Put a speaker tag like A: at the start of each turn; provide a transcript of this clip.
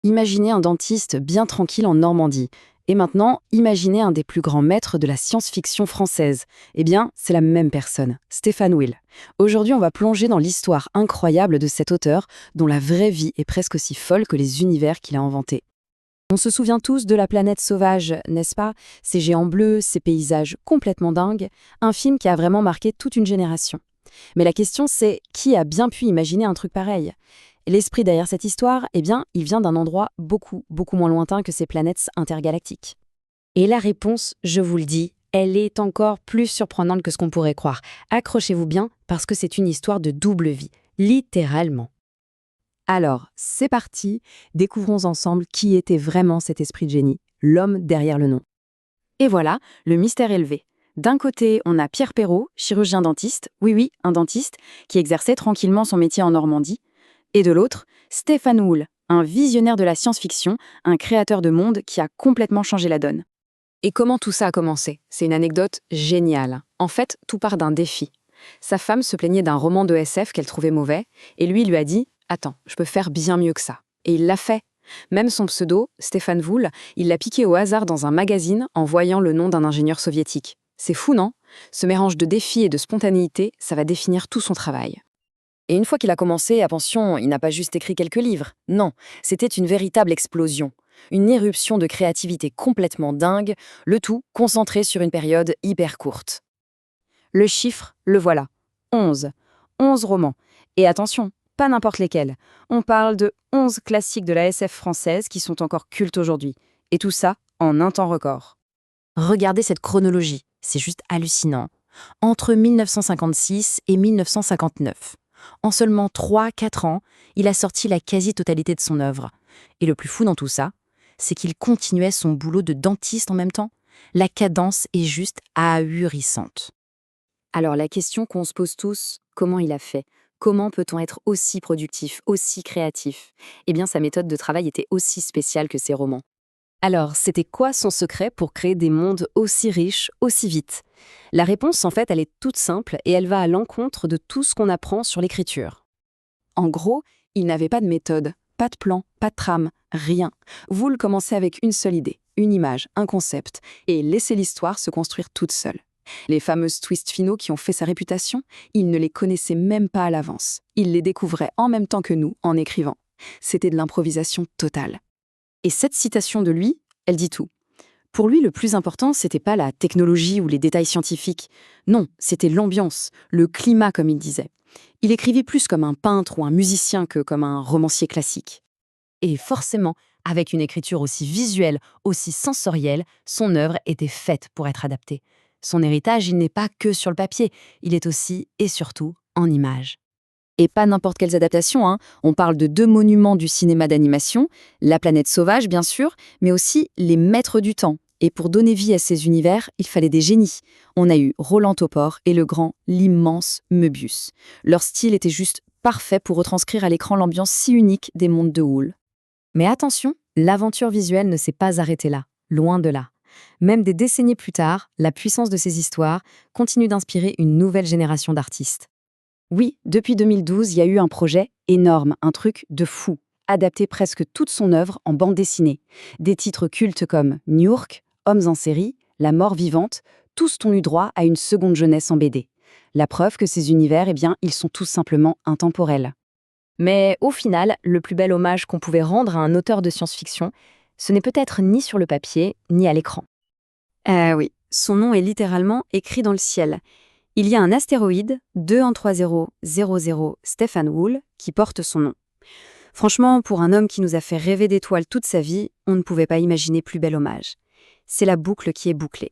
A: Imaginez un dentiste bien tranquille en Normandie. Et maintenant, imaginez un des plus grands maîtres de la science-fiction française. Eh bien, c'est la même personne, Stéphane Will. Aujourd'hui, on va plonger dans l'histoire incroyable de cet auteur, dont la vraie vie est presque aussi folle que les univers qu'il a inventés. On se souvient tous de La planète sauvage, n'est-ce pas? Ces géants bleus, ces paysages complètement dingues, un film qui a vraiment marqué toute une génération. Mais la question c'est, qui a bien pu imaginer un truc pareil? L'esprit derrière cette histoire, eh bien, il vient d'un endroit beaucoup moins lointain que ces planètes intergalactiques.
B: Et la réponse, je vous le dis, elle est encore plus surprenante que ce qu'on pourrait croire. Accrochez-vous bien, parce que c'est une histoire de double vie, littéralement.
A: Alors, c'est parti, découvrons ensemble qui était vraiment cet esprit de génie, l'homme derrière le nom. Et voilà, le mystère est levé. D'un côté, on a Pierre Perrault, chirurgien dentiste, oui, un dentiste, qui exerçait tranquillement son métier en Normandie. Et de l'autre, Stéphane Will, un visionnaire de la science-fiction, un créateur de monde qui a complètement changé la donne. Et comment tout ça a commencé? C'est une anecdote géniale. En fait, tout part d'un défi. Sa femme se plaignait d'un roman de SF qu'elle trouvait mauvais, et lui a dit « Attends, je peux faire bien mieux que ça ». Et il l'a fait. Même son pseudo, Stéphane Will, il l'a piqué au hasard dans un magazine en voyant le nom d'un ingénieur soviétique. C'est fou, non? Ce mélange de défi et de spontanéité, ça va définir tout son travail. Et une fois qu'il a commencé, attention, il n'a pas juste écrit quelques livres. Non, c'était une véritable explosion. Une éruption de créativité complètement dingue, le tout concentré sur une période hyper courte. Le chiffre, le voilà. 11. 11 romans. Et attention, pas n'importe lesquels. On parle de 11 classiques de la SF française qui sont encore cultes aujourd'hui. Et tout ça en un temps record. Regardez cette chronologie, c'est juste hallucinant. Entre 1956 et 1959. En seulement 3-4 ans, il a sorti la quasi-totalité de son œuvre. Et le plus fou dans tout ça, c'est qu'il continuait son boulot de dentiste en même temps. La cadence est juste ahurissante. Alors la question qu'on se pose tous, comment il a fait? Comment peut-on être aussi productif, aussi créatif? Eh bien, sa méthode de travail était aussi spéciale que ses romans. Alors, c'était quoi son secret pour créer des mondes aussi riches, aussi vite? La réponse, en fait, elle est toute simple et elle va à l'encontre de tout ce qu'on apprend sur l'écriture. En gros, il n'avait pas de méthode, pas de plan, pas de trame, rien. Vous le commencez avec une seule idée, une image, un concept, et laissez l'histoire se construire toute seule. Les fameuses twists finaux qui ont fait sa réputation, il ne les connaissait même pas à l'avance. Il les découvrait en même temps que nous, en écrivant. C'était de l'improvisation totale. Et cette citation de lui, elle dit tout. Pour lui, le plus important, c'était pas la technologie ou les détails scientifiques. Non, c'était l'ambiance, le climat, comme il disait. Il écrivait plus comme un peintre ou un musicien que comme un romancier classique. Et forcément, avec une écriture aussi visuelle, aussi sensorielle, son œuvre était faite pour être adaptée. Son héritage, il n'est pas que sur le papier, il est aussi et surtout en images. Et pas n'importe quelles adaptations, hein. On parle de 2 monuments du cinéma d'animation, La planète sauvage bien sûr, mais aussi Les Maîtres du temps. Et pour donner vie à ces univers, il fallait des génies. On a eu Roland Topor et le grand, l'immense Möbius. Leur style était juste parfait pour retranscrire à l'écran l'ambiance si unique des mondes de Houle. Mais attention, l'aventure visuelle ne s'est pas arrêtée là, loin de là. Même des décennies plus tard, la puissance de ces histoires continue d'inspirer une nouvelle génération d'artistes. Oui, depuis 2012, il y a eu un projet énorme, un truc de fou, adapter presque toute son œuvre en bande dessinée. Des titres cultes comme New-York, Hommes en série, La mort vivante, tous ont eu droit à une seconde jeunesse en BD. La preuve que ces univers, eh bien, ils sont tout simplement intemporels. Mais au final, le plus bel hommage qu'on pouvait rendre à un auteur de science-fiction, ce n'est peut-être ni sur le papier, ni à l'écran. Oui, son nom est littéralement écrit dans le ciel. Il y a un astéroïde, 213000 Stéphane Will, qui porte son nom. Franchement, pour un homme qui nous a fait rêver d'étoiles toute sa vie, on ne pouvait pas imaginer plus bel hommage. C'est la boucle qui est bouclée.